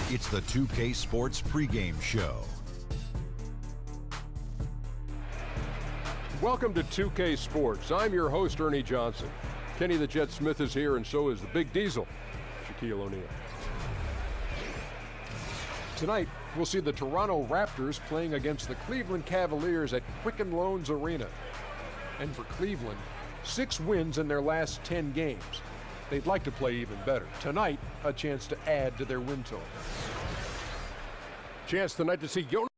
It's the 2K Sports pregame show. Welcome to 2K Sports. I'm your host, Ernie Johnson. Kenny the Jet Smith is here, and so is the Big Diesel, Shaquille O'Neal. Tonight, we'll see the Toronto Raptors playing against the Cleveland Cavaliers at Quicken Loans Arena. And for Cleveland, 6 wins in their last 10 games. They'd like to play even better. Tonight, a chance to add to their win total. Chance tonight to see Jonas.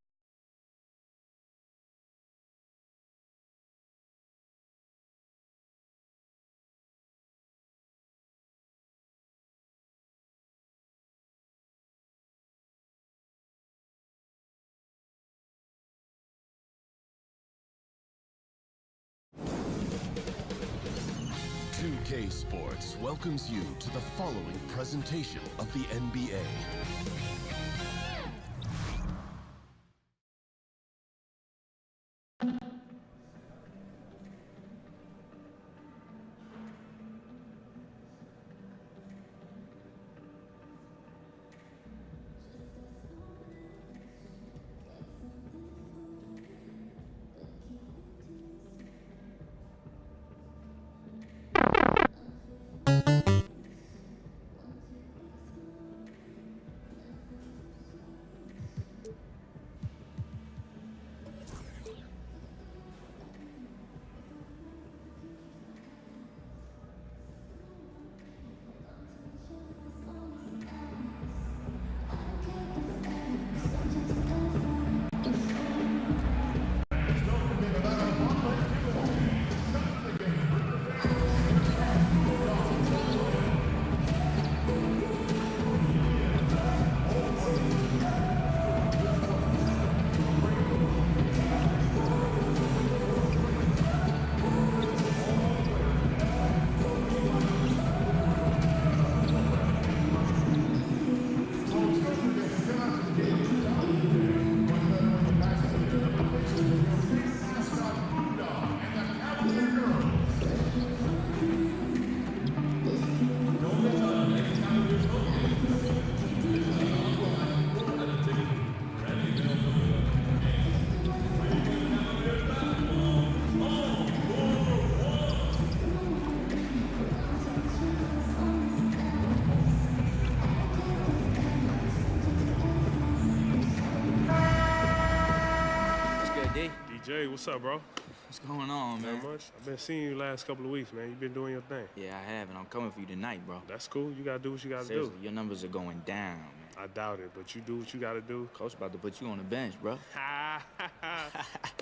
Sports welcomes you to the following presentation of the NBA. Jay, what's up, bro? What's going on, man? Not much. I've been seeing you last couple of weeks, man. You've been doing your thing. Yeah, I have, and I'm coming for you tonight, bro. That's cool. You gotta do what you gotta Seriously, do. your numbers are going down, man. I doubt it, but you do what you gotta do. Coach about to put you on the bench, bro.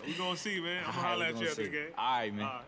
We gonna see, man. I'm gonna holler at you after the game. All right, man. All right.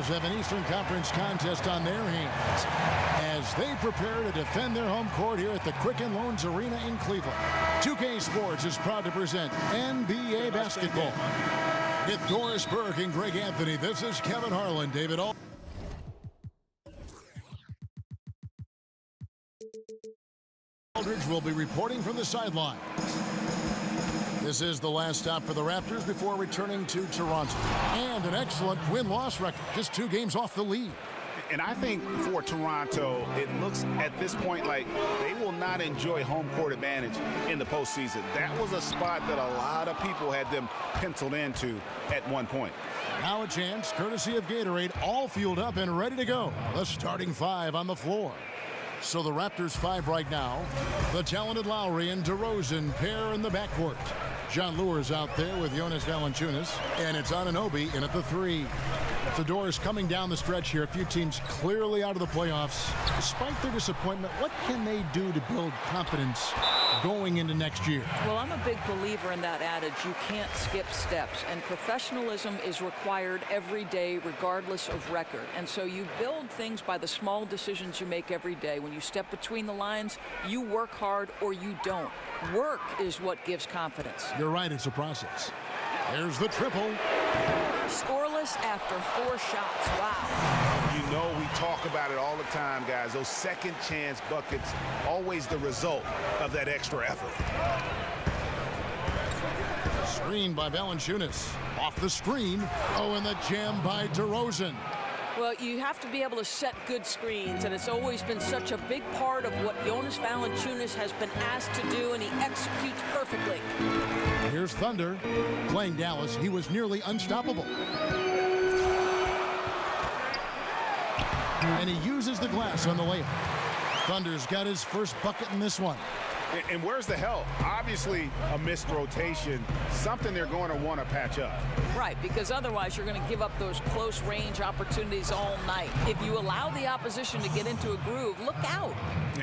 Have an Eastern Conference contest on their hands as they prepare to defend their home court here at the Quicken Loans Arena in Cleveland. 2K Sports is proud to present NBA basketball. With Doris Burke and Greg Anthony, this is Kevin Harlan, David Aldridge will be reporting from the sidelines. This is the last stop for the Raptors before returning to Toronto. And an excellent win-loss record, just 2 games off the lead. And I think for Toronto, it looks at this point like they will not enjoy home court advantage in the postseason. That was a spot that a lot of people had them penciled into at one point. Now a chance, courtesy of Gatorade, all fueled up and ready to go. The starting five on the floor. So the Raptors five right now. The talented Lowry and DeRozan pair in the backcourt. John Lure's out there with Jonas Valanciunas. And it's Anunoby in at the three. The door is coming down the stretch here. A few teams clearly out of the playoffs. Despite their disappointment, what can they do to build confidence going into next year? Well, I'm a big believer in that adage, you can't skip steps. And professionalism is required every day, regardless of record. And so you build things by the small decisions you make every day. When you step between the lines, you work hard or you don't. Work is what gives confidence. You're right, it's a process. There's the triple. Scoreless after 4 shots. Wow. You know, we talk about it all the time, guys. Those second chance buckets, always the result of that extra effort. Screen by Valanciunas. Off the screen. Oh, and the jam by DeRozan. Well, you have to be able to set good screens, and it's always been such a big part of what Jonas Valanciunas has been asked to do, and he executes perfectly. Here's Thunder. Playing Dallas, he was nearly unstoppable. And he uses the glass on the layup. Thunder's got his first bucket in this one. And where's the help? Obviously, a missed rotation, something they're going to want to patch up. Right, because otherwise you're going to give up those close range opportunities all night. If you allow the opposition to get into a groove, look out.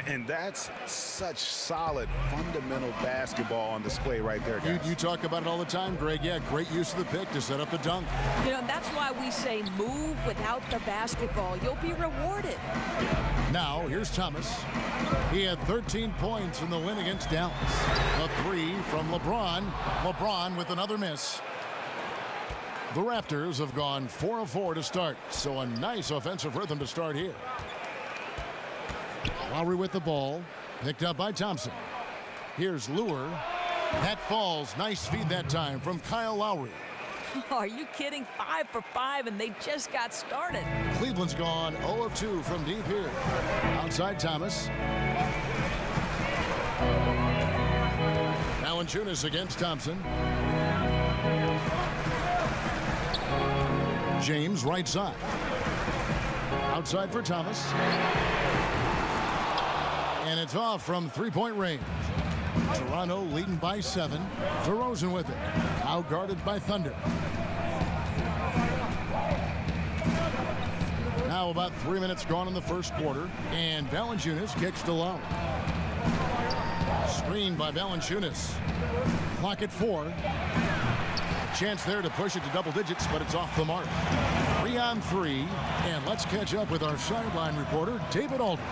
And that's such solid, fundamental basketball on display right there, guys. You talk about it all the time, Greg. Yeah, great use of the pick to set up the dunk. You know, that's why we say move without the basketball. You'll be rewarded. Now, here's Thomas. He had 13 points in the win against Dallas. A three from LeBron. LeBron with another miss. The Raptors have gone 4 of 4 to start, so a nice offensive rhythm to start here. Lowry with the ball, picked up by Thompson. Here's Lure. That falls. Nice feed that time from Kyle Lowry. Are you kidding? 5 for 5, and they just got started. Cleveland's gone 0 of 2 from deep here. Outside Thomas. Valanciunas against Thompson. James right side. Outside for Thomas. And it's off from three-point range. Toronto leading by 7. DeRozan with it. Out guarded by Thunder. Now about 3 minutes gone in the first quarter. And Valanciunas kicks to Lowry. Screen by Valanciunas. Clock at 4. A chance there to push it to double digits, but it's off the mark. 3 on 3. And let's catch up with our sideline reporter, David Aldridge.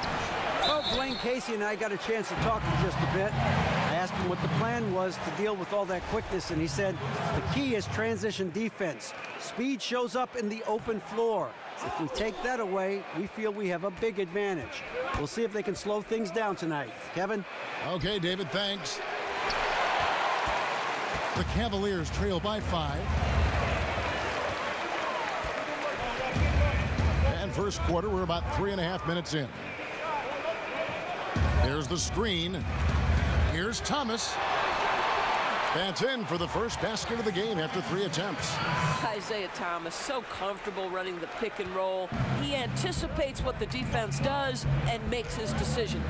Well, Blaine Casey and I got a chance to talk for just a bit. I asked him what the plan was to deal with all that quickness, and he said the key is transition defense. Speed shows up in the open floor. If we take that away, we feel we have a big advantage. We'll see if they can slow things down tonight. Kevin? Okay, David, thanks. The Cavaliers trail by 5. And first quarter, we're about 3.5 minutes in. There's the screen. Here's Thomas. That's in for the first basket of the game after 3 attempts. Isaiah Thomas, so comfortable running the pick and roll. He anticipates what the defense does and makes his decisions.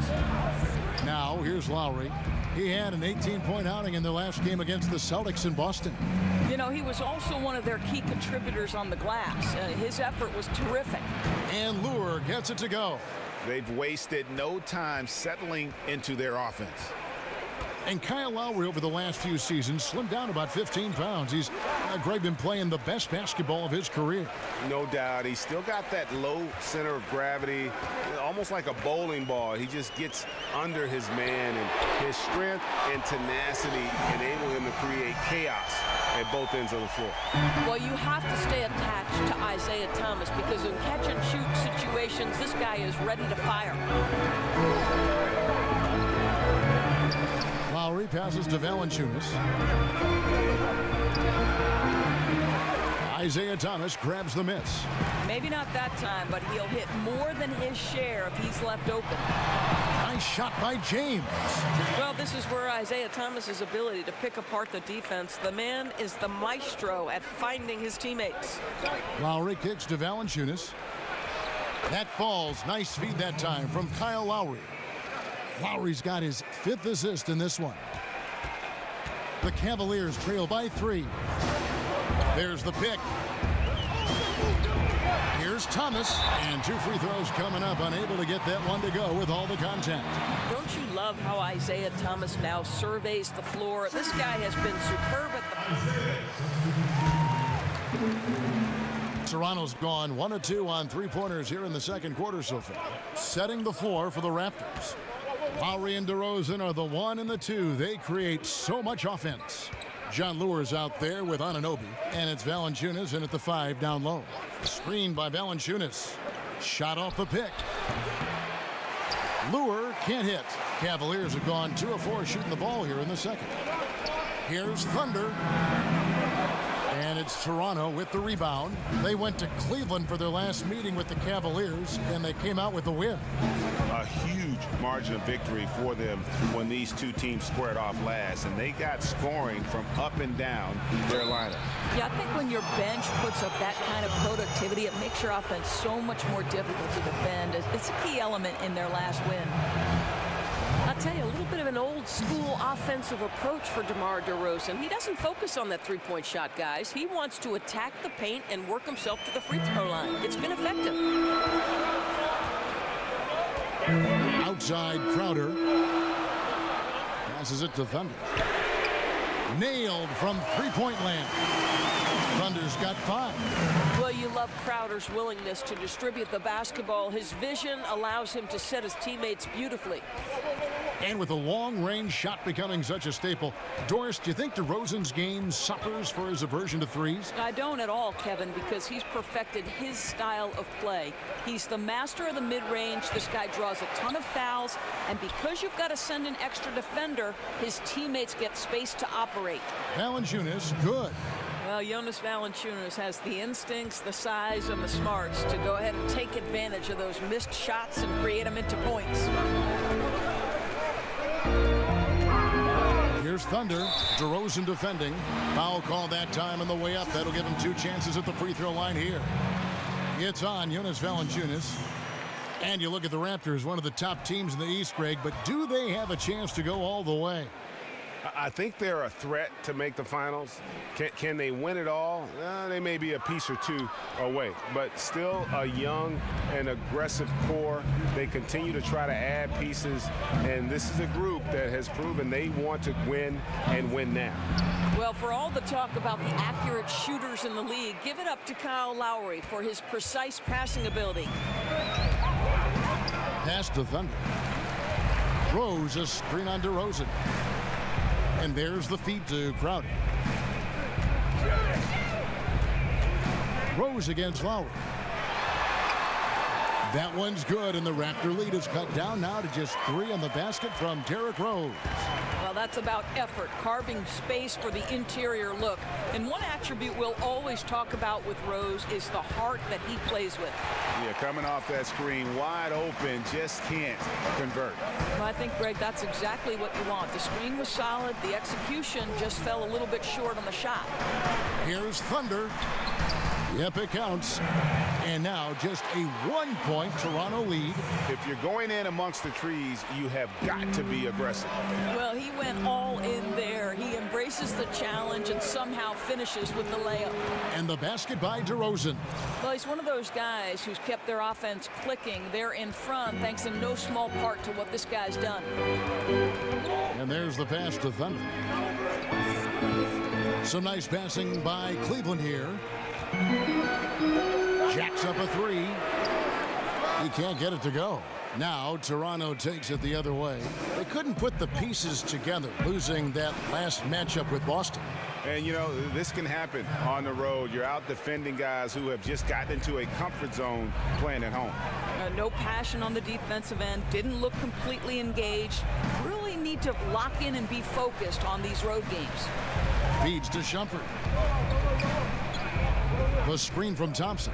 Now, here's Lowry. He had an 18-point outing in their last game against the Celtics in Boston. You know, he was also one of their key contributors on the glass. His effort was terrific. And Lure gets it to go. They've wasted no time settling into their offense. And Kyle Lowry over the last few seasons slimmed down about 15 pounds. He's, Greg, been playing the best basketball of his career. No doubt. He's still got that low center of gravity, almost like a bowling ball. He just gets under his man, and his strength and tenacity enable him to create chaos at both ends of the floor. Well, you have to stay attached to Isaiah Thomas because in catch-and-shoot situations, this guy is ready to fire. Lowry passes to Valanciunas. Isaiah Thomas grabs the miss. Maybe not that time, but he'll hit more than his share if he's left open. Nice shot by James. Well, this is where Isaiah Thomas's ability to pick apart the defense. The man is the maestro at finding his teammates. Lowry kicks to Valanciunas. That falls. Nice feed that time from Kyle Lowry. Lowry's got his 5th assist in this one. The Cavaliers trail by 3. There's the pick. Here's Thomas, and 2 free throws coming up, unable to get that one to go with all the contact. Don't you love how Isaiah Thomas now surveys the floor? This guy has been superb at the... Toronto's gone 1 of 2 on 3-pointers here in the second quarter so far. Setting the floor for the Raptors. Lowry and DeRozan are the 1 and the 2. They create so much offense. John Lure's out there with Anunoby, and it's Valanciunas in at the 5 down low. Screen by Valanciunas. Shot off the pick. Lure can't hit. Cavaliers have gone 2 of 4 shooting the ball here in the second. Here's Thunder. And it's Toronto with the rebound. They went to Cleveland for their last meeting with the Cavaliers, and they came out with the win. A huge margin of victory for them when these two teams squared off last, and they got scoring from up and down their lineup. Yeah, I think when your bench puts up that kind of productivity, it makes your offense so much more difficult to defend. It's a key element in their last win. I'll tell you, a little bit of an old-school offensive approach for DeMar DeRozan. He doesn't focus on that three-point shot, guys. He wants to attack the paint and work himself to the free throw line. It's been effective. Outside Crowder. Passes it to Thunder. Nailed from three-point land. Thunder's got 5. Well, you love Crowder's willingness to distribute the basketball. His vision allows him to set his teammates beautifully. And with a long-range shot becoming such a staple, Doris, do you think DeRozan's game suffers for his aversion to threes? I don't at all, Kevin, because he's perfected his style of play. He's the master of the mid-range. This guy draws a ton of fouls, and because you've got to send an extra defender, his teammates get space to operate. Valanciunas, good. Well, Jonas Valanciunas has the instincts, the size, and the smarts to go ahead and take advantage of those missed shots and create them into points. Here's Thunder. DeRozan defending. Foul call that time on the way up. That'll give him 2 chances at the free throw line here. It's on Jonas Valanciunas. And you look at the Raptors, one of the top teams in the East, Greg, but do they have a chance to go all the way? I think they're a threat to make the finals. Can they win it all? They may be a piece or 2 away, but still a young and aggressive core. They continue to try to add pieces, and this is a group that has proven they want to win and win now. Well, for all the talk about the accurate shooters in the league, give it up to Kyle Lowry for his precise passing ability. Pass to Thunder. Rose, a screen on DeRozan. And there's the feed to Crowder. Rose against Lowry. That one's good, and the Raptor lead is cut down now to just 3 on the basket from Derrick Rose. Well, that's about effort, carving space for the interior look. And one attribute we'll always talk about with Rose is the heart that he plays with. Yeah, coming off that screen, wide open, just can't convert. Well, I think, Greg, that's exactly what you want. The screen was solid. The execution just fell a little bit short on the shot. Here's Thunder. Yep, it counts. And now just a 1-point Toronto lead. If you're going in amongst the trees, you have got to be aggressive. Well, he went all in there. He embraces the challenge and somehow finishes with the layup. And the basket by DeRozan. Well, he's one of those guys who's kept their offense clicking. They're in front thanks in no small part to what this guy's done. And there's the pass to Thunder. Some nice passing by Cleveland here. Jacks up a 3. He can't get it to go. Now Toronto takes it the other way. They couldn't put the pieces together, losing that last matchup with Boston. And, you know, this can happen on the road. You're out defending guys who have just gotten into a comfort zone playing at home. No passion on the defensive end. Didn't look completely engaged. Really need to lock in and be focused on these road games. Feeds to Shumpert. The screen from Thompson.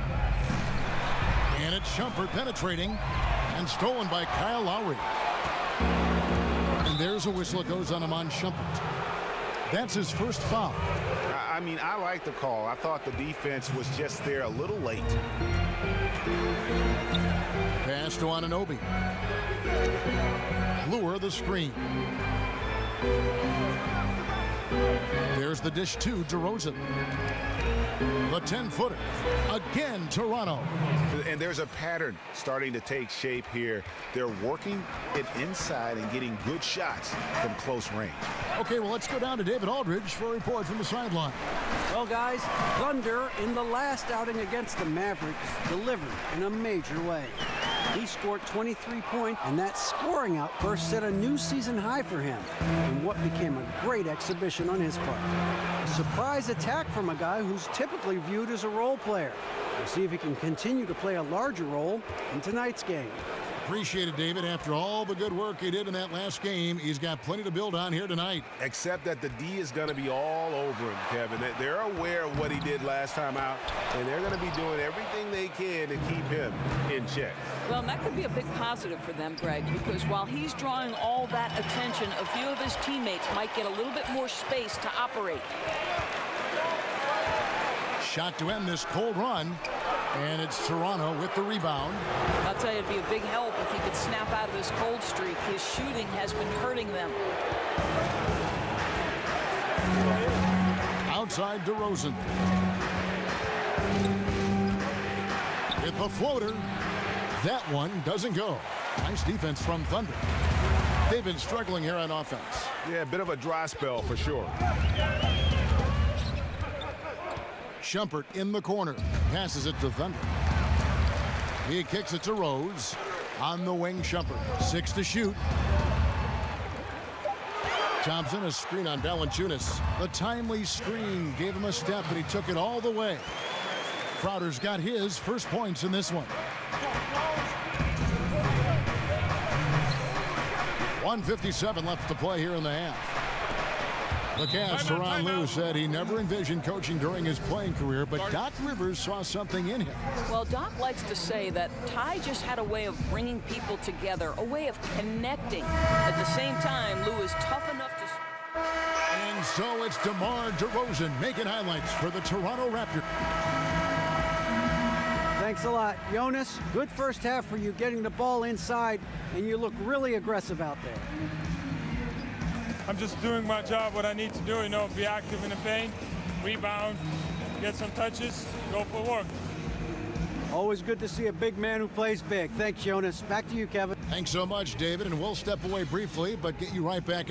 And it's Shumpert penetrating and stolen by Kyle Lowry. And there's a whistle that goes on him on Shumpert. That's his first foul. I mean, I like the call. I thought the defense was just there a little late. Pass to Anunoby. Lure the screen. There's the dish to DeRozan. The 10-footer. Again, Toronto. And there's a pattern starting to take shape here. They're working it inside and getting good shots from close range. Okay, well, let's go down to David Aldridge for a report from the sideline. Well, guys, Thunder in the last outing against the Mavericks delivered in a major way. He scored 23 points, and that scoring outburst set a new season high for him in what became a great exhibition on his part. A surprise attack from a guy who's typically viewed as a role player. We'll see if he can continue to play a larger role in tonight's game. Appreciate it, David. After all the good work he did in that last game, he's got plenty to build on here tonight. Except that the D is going to be all over him, Kevin. They're aware of what he did last time out, and they're going to be doing everything they can to keep him in check. Well, that could be a big positive for them, Greg, because while he's drawing all that attention, a few of his teammates might get a little bit more space to operate. Shot to end this cold run, and it's Toronto with the rebound. I'll tell you, it'd be a big help if he could snap out of this cold streak. His shooting has been hurting them. Outside DeRozan. With the floater. That one doesn't go. Nice defense from Thunder. They've been struggling here on offense. Yeah, a bit of a dry spell for sure. Shumpert in the corner. Passes it to Thunder. He kicks it to Rose. On the wing, Shumpert. 6 to shoot. Thompson, a screen on Valanciunas. The timely screen gave him a step, and he took it all the way. Crowder's got his first points in this one. 1:57 left to play here in the half. The Cavs, Tyronn Lue, said he never envisioned coaching during his playing career, but Doc Rivers saw something in him. Well, Doc likes to say that Ty just had a way of bringing people together, a way of connecting. At the same time, Lue is tough enough to... And so it's DeMar DeRozan making highlights for the Toronto Raptors. Thanks a lot, Jonas. Good first half for you getting the ball inside, and you look really aggressive out there. I'm just doing my job, what I need to do, be active in the paint, rebound, get some touches, go for work. Always good to see a big man who plays big. Thanks, Jonas. Back to you, Kevin. Thanks so much, David, and we'll step away briefly, but get you right back.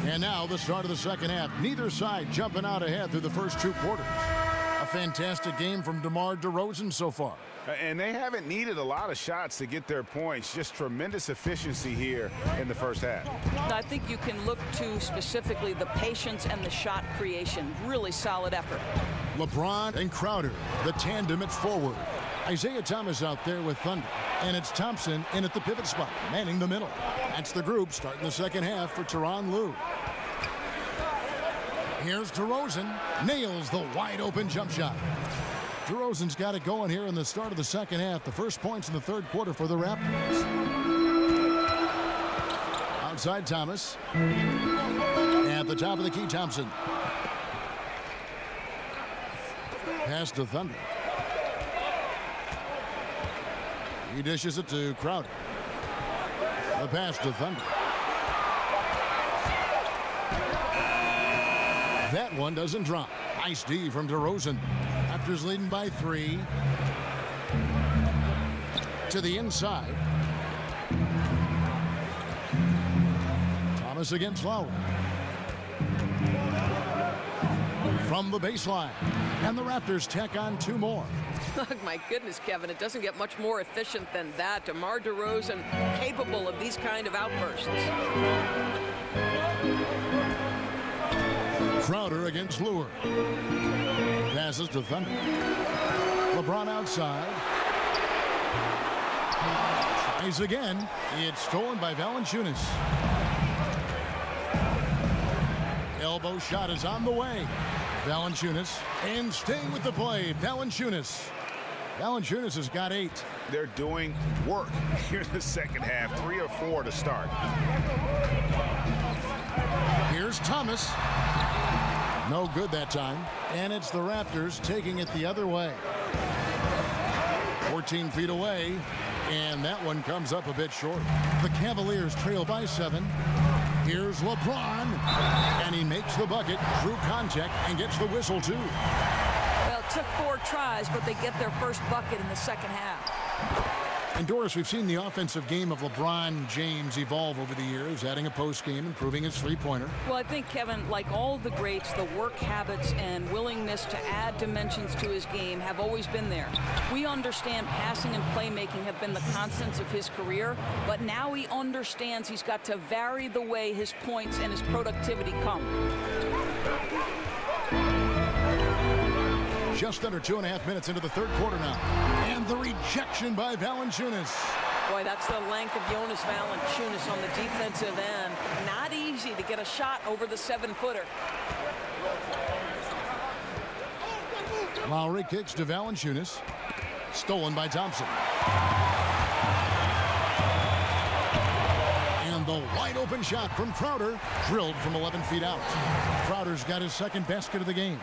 And now the start of the second half. Neither side jumping out ahead through the first 2 quarters. A fantastic game from DeMar DeRozan so far. And they haven't needed a lot of shots to get their points. Just tremendous efficiency here in the first half. I think you can look to specifically the patience and the shot creation. Really solid effort. LeBron and Crowder, the tandem at forward. Isaiah Thomas out there with Thunder. And it's Thompson in at the pivot spot, manning the middle. That's the group starting the second half for Tyronn Lue. Here's DeRozan. Nails the wide-open jump shot. DeRozan's got it going here in the start of the second half. The first points in the third quarter for the Raptors. Outside Thomas. At the top of the key, Thompson. Pass to Thunder. He dishes it to Crowder. The pass to Thunder. That one doesn't drop. Nice D from DeRozan. Raptors leading by 3. To the inside. Thomas against Lowry. From the baseline. And the Raptors tack on 2 more. My goodness, Kevin, it doesn't get much more efficient than that. DeMar DeRozan capable of these kind of outbursts. Crowder against Lure. Passes to Thunder. LeBron outside. Tries again. It's stolen by Valanciunas. Elbow shot is on the way. Valanciunas, and staying with the play, Valanciunas. Valanciunas has got 8. They're doing work here in the second half, 3 or 4 to start. Here's Thomas. No good that time. And it's the Raptors taking it the other way. 14 feet away. And that one comes up a bit short. The Cavaliers trail by 7. Here's LeBron. And he makes the bucket through contact and gets the whistle too. Well, it took 4 tries, but they get their first bucket in the second half. And Doris, we've seen the offensive game of LeBron James evolve over the years, adding a post game, improving his three-pointer. Well, I think, Kevin, like all the greats, the work habits and willingness to add dimensions to his game have always been there. We understand passing and playmaking have been the constants of his career, but now he understands he's got to vary the way his points and his productivity come. Just under 2.5 minutes into the third quarter now. And the rejection by Valanciunas. Boy, that's the length of Jonas Valanciunas on the defensive end. Not easy to get a shot over the 7-footer. Lowry kicks to Valanciunas. Stolen by Thompson. And the wide open shot from Crowder, drilled from 11 feet out. Crowder's got his second basket of the game.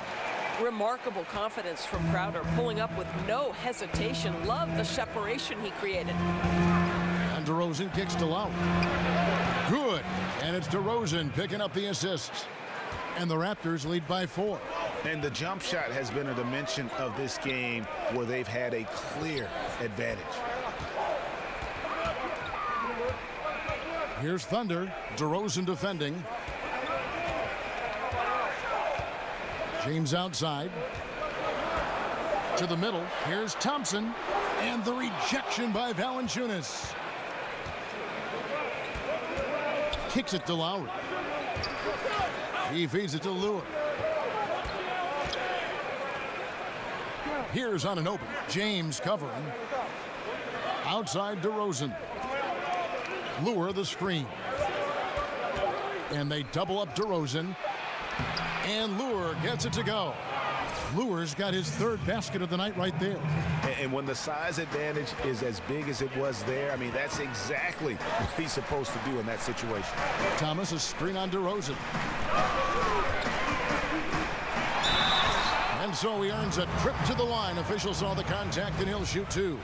Remarkable confidence from Crowder, pulling up with no hesitation. Love the separation he created. And DeRozan kicks to Lowry. Good. And it's DeRozan picking up the assist. And the Raptors lead by 4. And the jump shot has been a dimension of this game where they've had a clear advantage. Here's Thunder. DeRozan defending. James outside. To the middle. Here's Thompson. And the rejection by Valanciunas. Kicks it to Lowry. He feeds it to Lure. Here's on an open. James covering. Outside DeRozan. Lure the screen. And they double up DeRozan. And Lure gets it to go. Lure's got his third basket of the night right there. And when the size advantage is as big as it was there, I mean, that's exactly what he's supposed to do in that situation. Thomas, a screen on DeRozan. And so he earns a trip to the line. Officials saw the contact, and he'll shoot 2.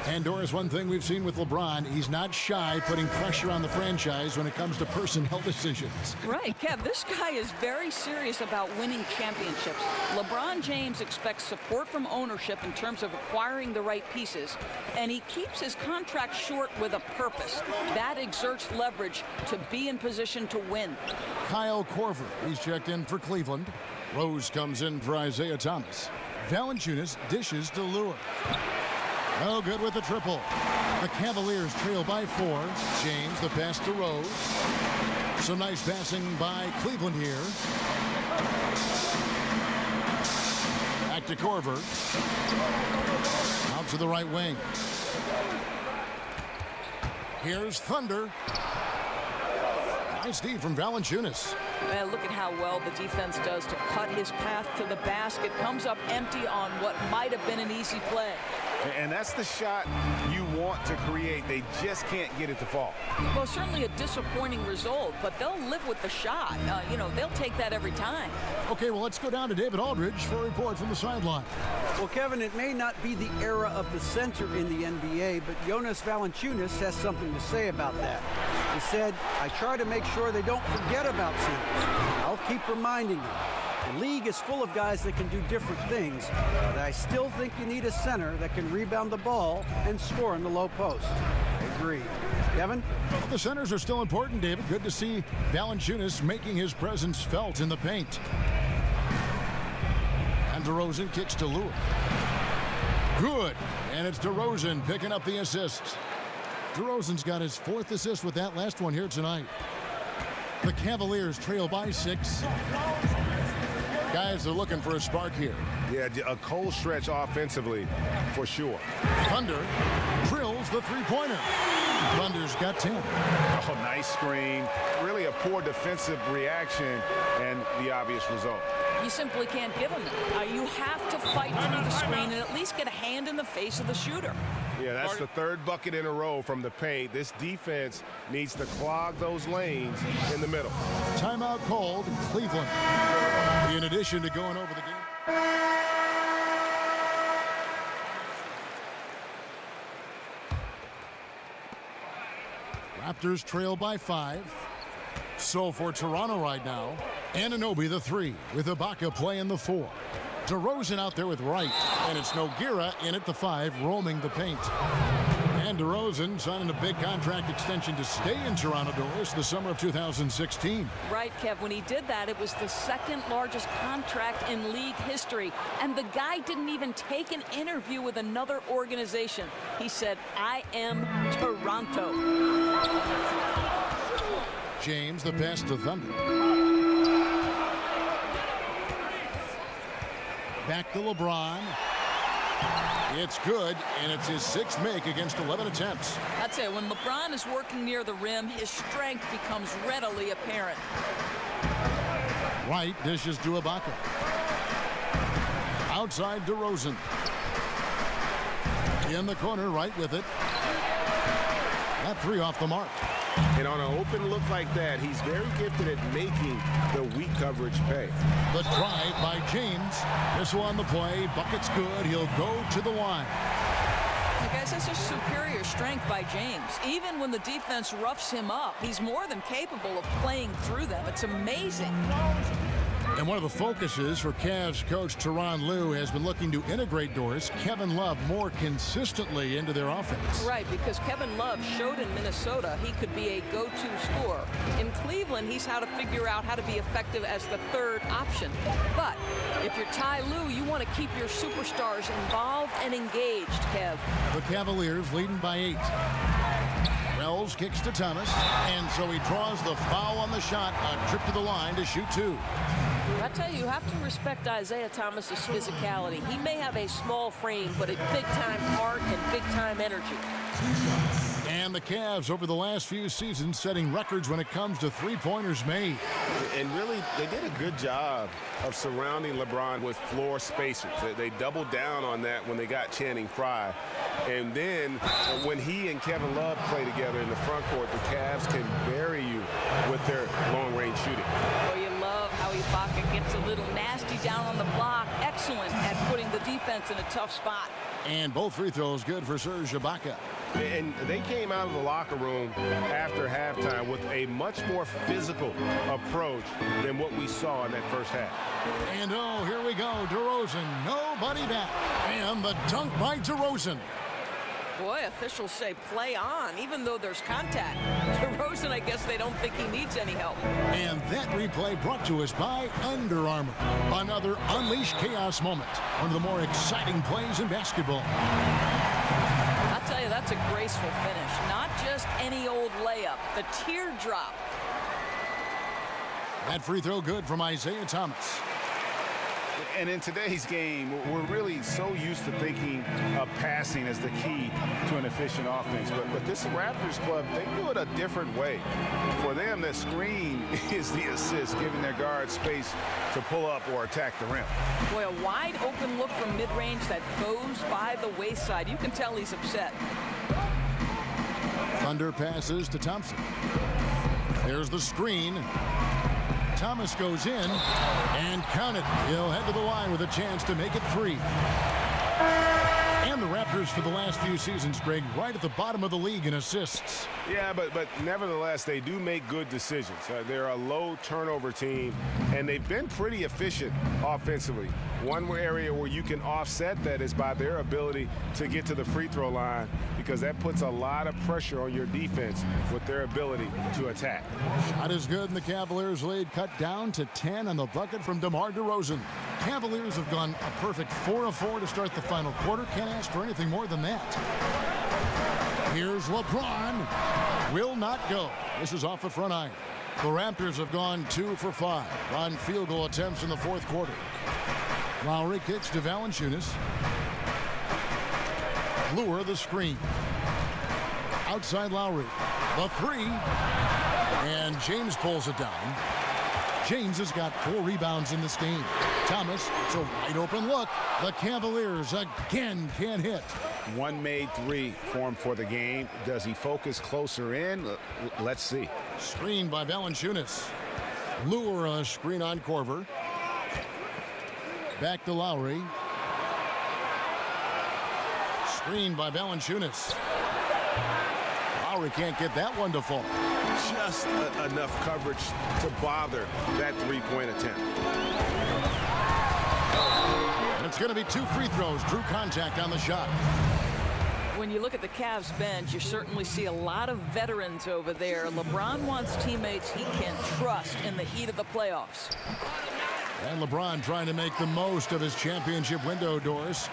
And Doris, one thing we've seen with LeBron, he's not shy putting pressure on the franchise when it comes to personnel decisions. Right, Kev, this guy is very serious about winning championships. LeBron James expects support from ownership in terms of acquiring the right pieces, and he keeps his contract short with a purpose. That exerts leverage to be in position to win. Kyle Korver, he's checked in for Cleveland. Rose comes in for Isaiah Thomas. Valanciunas dishes to Lure. No good with the triple. The Cavaliers trail by 4. James, the pass to Rose. Some nice passing by Cleveland here. Back to Korver. Out to the right wing. Here's Thunder. Nice D from Valanciunas. Man, look at how well the defense does to cut his path to the basket. Comes up empty on what might have been an easy play. And that's the shot you want to create. They just can't get it to fall. Well, certainly a disappointing result, but they'll live with the shot. They'll take that every time. Okay, well, let's go down to David Aldridge for a report from the sideline. Well, Kevin, it may not be the era of the center in the NBA, but Jonas Valanciunas has something to say about that. He said, I try to make sure they don't forget about centers. I'll keep reminding them. The league is full of guys that can do different things, but I still think you need a center that can rebound the ball and score in the low post. I agree. Kevin? The centers are still important, David. Good to see Valanciunas making his presence felt in the paint. And DeRozan kicks to Lure. Good. And it's DeRozan picking up the assist. DeRozan's got his 4th assist with that last one here tonight. The Cavaliers trail by 6. Guys are looking for a spark here. Yeah, a cold stretch offensively for sure. Thunder drills the three-pointer. Thunder's got 10. Oh, nice screen. Really a poor defensive reaction and the obvious result. You simply can't give him that. You have to fight through the screen and at least get a hand in the face of the shooter. Yeah, that's the third bucket in a row from the paint. This defense needs to clog those lanes in the middle. Timeout called Cleveland. In addition to going over the game. Raptors trail by 5. So for Toronto right now, Anunoby the 3 with Ibaka playing the 4. DeRozan out there with Wright, and it's Nogueira in at the 5 roaming the paint. And DeRozan signing a big contract extension to stay in Toronto doors the summer of 2016. Right, Kev. When he did that, it was the second largest contract in league history. And the guy didn't even take an interview with another organization. He said, I am Toronto. James the pass to Thunder. Back to LeBron. It's good, and it's his 6th make against 11 attempts. I'd say when LeBron is working near the rim, his strength becomes readily apparent. Wright dishes to Ibaka. Outside DeRozan. In the corner, Wright with it. That 3 off the mark. And on an open look like that, he's very gifted at making the weak coverage pay. The drive by James. This one the play. Bucket's good. He'll go to the line. Guys, that's just superior strength by James. Even when the defense roughs him up, he's more than capable of playing through them. It's amazing. And one of the focuses for Cavs coach Tyronn Lue has been looking to integrate Kevin Love more consistently into their offense. Right, because Kevin Love showed in Minnesota he could be a go-to scorer. In Cleveland, he's how to figure out how to be effective as the 3rd option. But if you're Ty Lue, you want to keep your superstars involved and engaged, Kev. The Cavaliers leading by 8. Wells kicks to Thomas, and so he draws the foul on the shot. A trip to the line to shoot 2. I tell you, you have to respect Isaiah Thomas's physicality. He may have a small frame, but a big-time heart and big-time energy. And the Cavs over the last few seasons setting records when it comes to three-pointers made. And really, they did a good job of surrounding LeBron with floor spacers. They doubled down on that when they got Channing Frye. And then when he and Kevin Love play together in the front court, the Cavs can bury you with their long-range shooting. Oh, you love how Ibaka gets a little nasty down on the block. Excellent at putting the defense in a tough spot. And both free throws good for Serge Ibaka. And they came out of the locker room after halftime with a much more physical approach than what we saw in that first half. And oh, here we go. DeRozan, nobody back. And the dunk by DeRozan. Boy, officials say play on, even though there's contact. DeRozan, I guess they don't think he needs any help. And that replay brought to us by Under Armour. Another Unleash Chaos moment. One of the more exciting plays in basketball. I'll tell you, that's a graceful finish. Not just any old layup. The teardrop. That free throw good from Isaiah Thomas. And in today's game, we're really so used to thinking of passing as the key to an efficient offense. But this Raptors club, they do it a different way. For them, the screen is the assist, giving their guards space to pull up or attack the rim. Boy, a wide open look from mid-range that goes by the wayside. You can tell he's upset. Thunder passes to Thompson. There's the screen. Thomas goes in, and count it. He'll head to the line with a chance to make it 3. And the Raptors for the last few seasons, Greg, right at the bottom of the league in assists. Yeah, but nevertheless, they do make good decisions. They're a low turnover team, and they've been pretty efficient offensively. One area where you can offset that is by their ability to get to the free throw line, because that puts a lot of pressure on your defense with their ability to attack. Shot is good, and the Cavaliers lead cut down to 10 on the bucket from DeMar DeRozan. Cavaliers have gone a perfect 4 of 4 to start the final quarter. Can't ask for anything more than that. Here's LeBron. Will not go. This is off the front iron. The Raptors have gone 2 for 5 on field goal attempts in the fourth quarter. Lowry kicks to Valanciunas. Lure the screen. Outside Lowry. The three. And James pulls it down. James has got 4 rebounds in this game. Thomas, it's a wide open look. The Cavaliers again can't hit. One made 3 for him for the game. Does he focus closer in? Let's see. Screen by Valanciunas. Lure a screen on Korver. Back to Lowry. Screen by Valanciunas. Lowry can't get that one to fall. Just enough coverage to bother that 3-point attempt. And it's going to be 2 free throws. Drew contact on the shot. When you look at the Cavs bench, you certainly see a lot of veterans over there. LeBron wants teammates he can trust in the heat of the playoffs. And LeBron trying to make the most of his championship window, Doris.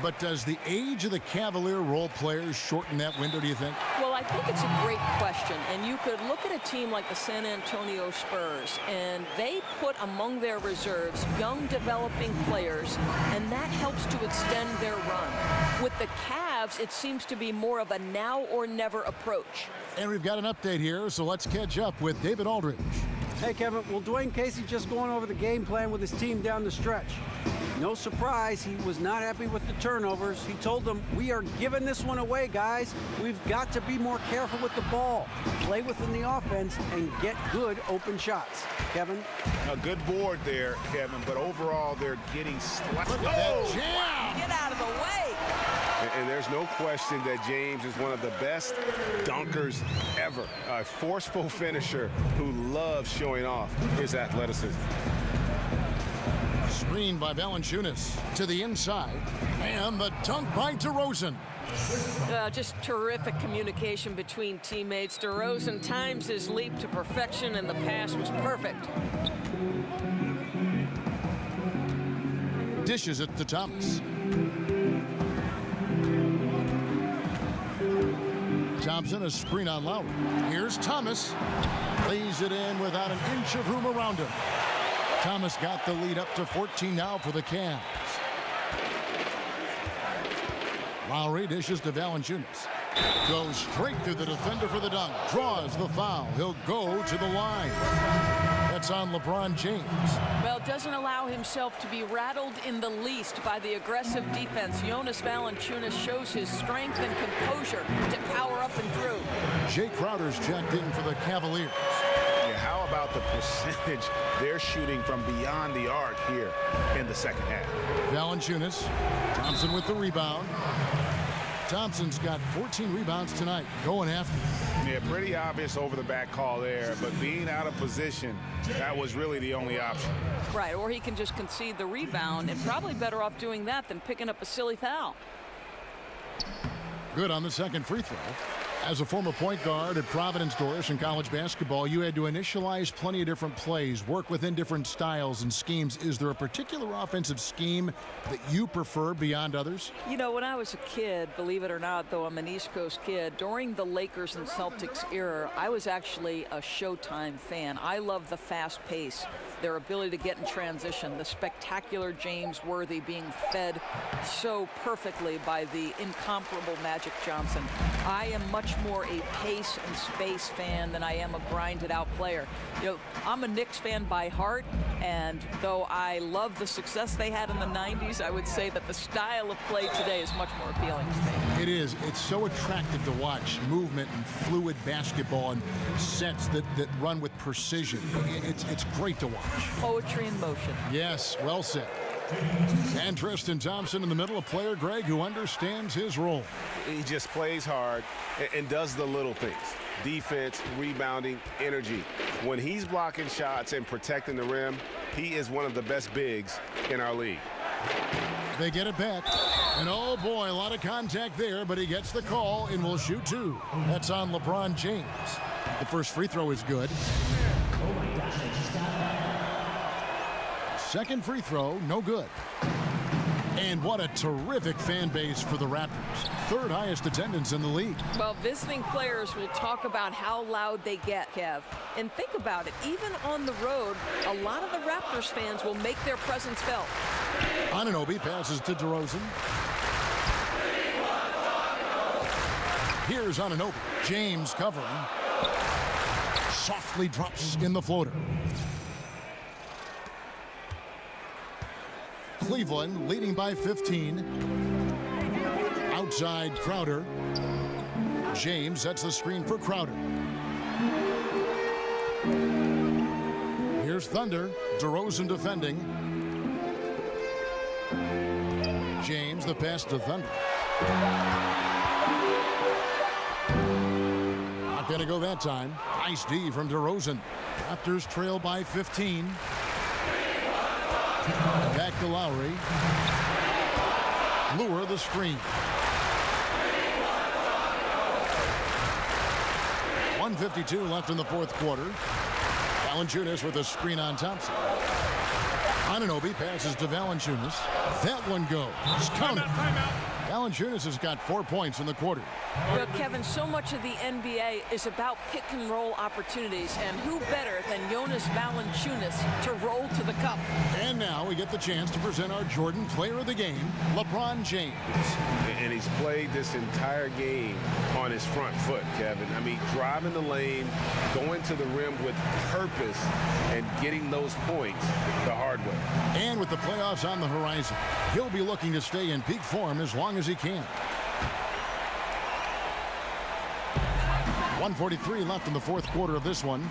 But does the age of the Cavalier role players shorten that window, do you think? Well, I think it's a great question. And you could look at a team like the San Antonio Spurs, and they put among their reserves young developing players, and that helps to extend their run. With the Cavs, it seems to be more of a now or never approach. And we've got an update here, so let's catch up with David Aldridge. Hey, Kevin. Well, Dwayne Casey just going over the game plan with his team down the stretch. No surprise, he was not happy with the turnovers. He told them, we are giving this one away, guys. We've got to be more careful with the ball, play within the offense, and get good open shots. Kevin? A good board there, Kevin, but overall they're getting slapped. Look at that jam! Get out of the way! And there's no question that James is one of the best dunkers ever. A forceful finisher who loves showing off his athleticism. Screen by Valanciunas to the inside. And the dunk by DeRozan. Just terrific communication between teammates. DeRozan times his leap to perfection, and the pass was perfect. Dishes it to Thomas. Thompson, a screen on Lowry. Here's Thomas. Lays it in without an inch of room around him. Thomas got the lead up to 14 now for the Cavs. Lowry dishes to Valanciunas. Goes straight through the defender for the dunk. Draws the foul. He'll go to the line. That's on LeBron James. Well, doesn't allow himself to be rattled in the least by the aggressive defense. Jonas Valanciunas shows his strength and composure to power up and through. Jay Crowder's checked in for the Cavaliers. Yeah, how about the percentage they're shooting from beyond the arc here in the second half? Valanciunas. Thompson with the rebound. Thompson's got 14 rebounds tonight. Going after. Yeah, pretty obvious over the back call there, but being out of position, that was really the only option. Right, or he can just concede the rebound, and probably better off doing that than picking up a silly foul. Good on the second free throw. As a former point guard at Providence, Doris, in college basketball, you had to initialize plenty of different plays, work within different styles and schemes. Is there a particular offensive scheme that you prefer beyond others? You know, when I was a kid, believe it or not, though I'm an East Coast kid, during the Lakers and Celtics era, I was actually a Showtime fan. I love the fast pace, their ability to get in transition, the spectacular James Worthy being fed so perfectly by the incomparable Magic Johnson. I am much more a pace and space fan than I am a grinded out player. You know, I'm a Knicks fan by heart, and though I love the success they had in the 90s, I would say that the style of play today is much more appealing to me. It is. It's so attractive to watch movement and fluid basketball and sets that run with precision. It's great to watch. Poetry in motion. Yes, well said. And Tristan Thompson in the middle, a player, Greg, who understands his role. He just plays hard and does the little things. Defense, rebounding, energy. When he's blocking shots and protecting the rim, he is one of the best bigs in our league. They get it back. And oh boy, a lot of contact there, but he gets the call and will shoot 2. That's on LeBron James. The first free throw is good. Second free throw, no good. And what a terrific fan base for the Raptors. Third highest attendance in the league. Well, visiting players will talk about how loud they get, Kev. And think about it, even on the road, a lot of the Raptors fans will make their presence felt. Anunoby passes to DeRozan. Here's Anunoby. James covering. Softly drops in the floater. Cleveland leading by 15. Outside Crowder. James sets the screen for Crowder. Here's Thunder. DeRozan defending. James the pass to Thunder. Not going to go that time. Nice D from DeRozan. Raptors trail by 15. Back to Lowry. Lure the screen. 1:52 left in the fourth quarter. Valanciunas with a screen on Thompson. Anunoby passes to Valanciunas. That one goes. Counted. Valanciunas has got 4 points in the quarter. Well, Kevin, so much of the NBA is about pick and roll opportunities, and who better than Jonas Valanciunas to roll to the cup? And now we get the chance to present our Jordan Player of the Game, LeBron James. And he's played this entire game on his front foot, Kevin. I mean, driving the lane, going to the rim with purpose, and getting those points the hard way. And with the playoffs on the horizon, he'll be looking to stay in peak form as long as he can. 1:43 left in the fourth quarter of this one.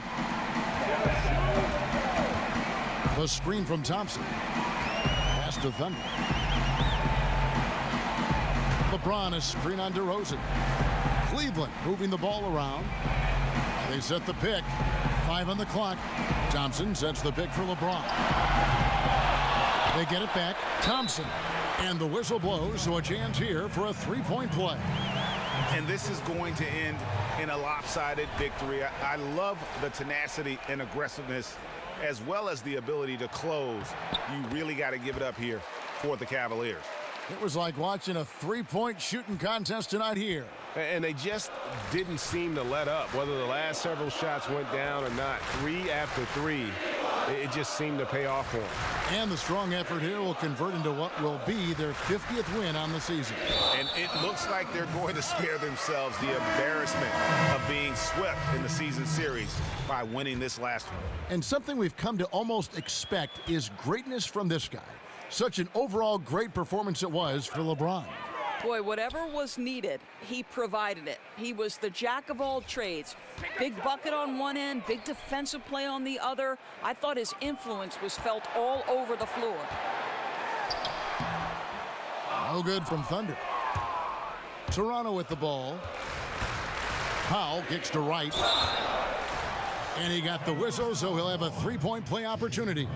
The screen from Thompson. Pass to Thunder. LeBron, a screen on DeRozan. Cleveland moving the ball around. They set the pick. 5 on the clock. Thompson sets the pick for LeBron. They get it back. Thompson. And the whistle blows, so a chance here for a three-point play. And this is going to end in a lopsided victory. I love the tenacity and aggressiveness as well as the ability to close. You really got to give it up here for the Cavaliers. It was like watching a three-point shooting contest tonight here. And they just didn't seem to let up. Whether the last several shots went down or not, 3 after 3, it just seemed to pay off for them. And the strong effort here will convert into what will be their 50th win on the season. And it looks like they're going to spare themselves the embarrassment of being swept in the season series by winning this last one. And something we've come to almost expect is greatness from this guy. Such an overall great performance it was for LeBron. Boy, whatever was needed, he provided it. He was the jack of all trades. Big bucket on one end, big defensive play on the other. I thought his influence was felt all over the floor. No good from Thunder. Toronto with the ball. Powell kicks to right. And he got the whistle, so he'll have a three-point play opportunity.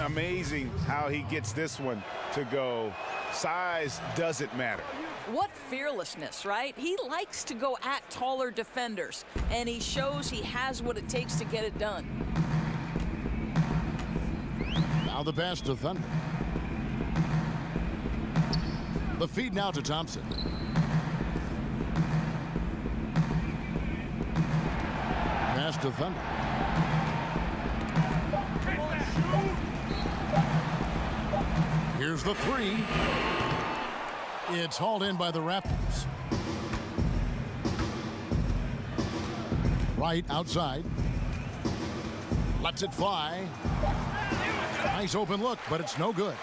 Amazing how he gets this one to go. Size doesn't matter. What fearlessness, right? He likes to go at taller defenders, and he shows he has what it takes to get it done. Now the pass to Thunder. The feed now to Thompson. Pass to Thunder. Here's the three. It's hauled in by the Raptors. Right outside. Lets it fly. Nice open look, but it's no good.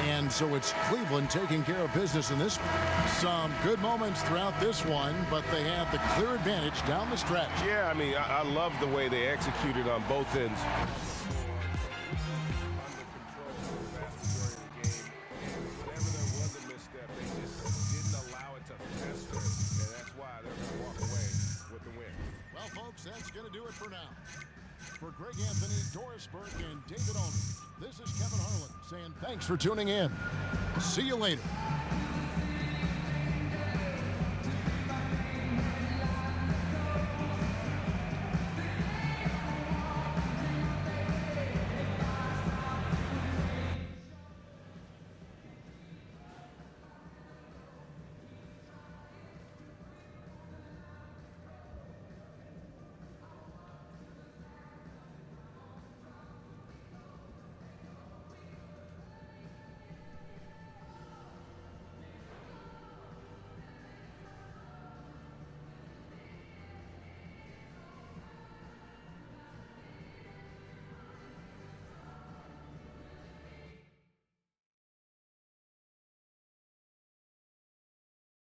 And so it's Cleveland taking care of business in this one. Some good moments throughout this one, but they have the clear advantage down the stretch. Yeah, I mean, I love the way they executed on both ends. That's going to do it for now. For Greg Anthony, Doris Burke, and David Owen, this is Kevin Harlan saying thanks for tuning in. See you later.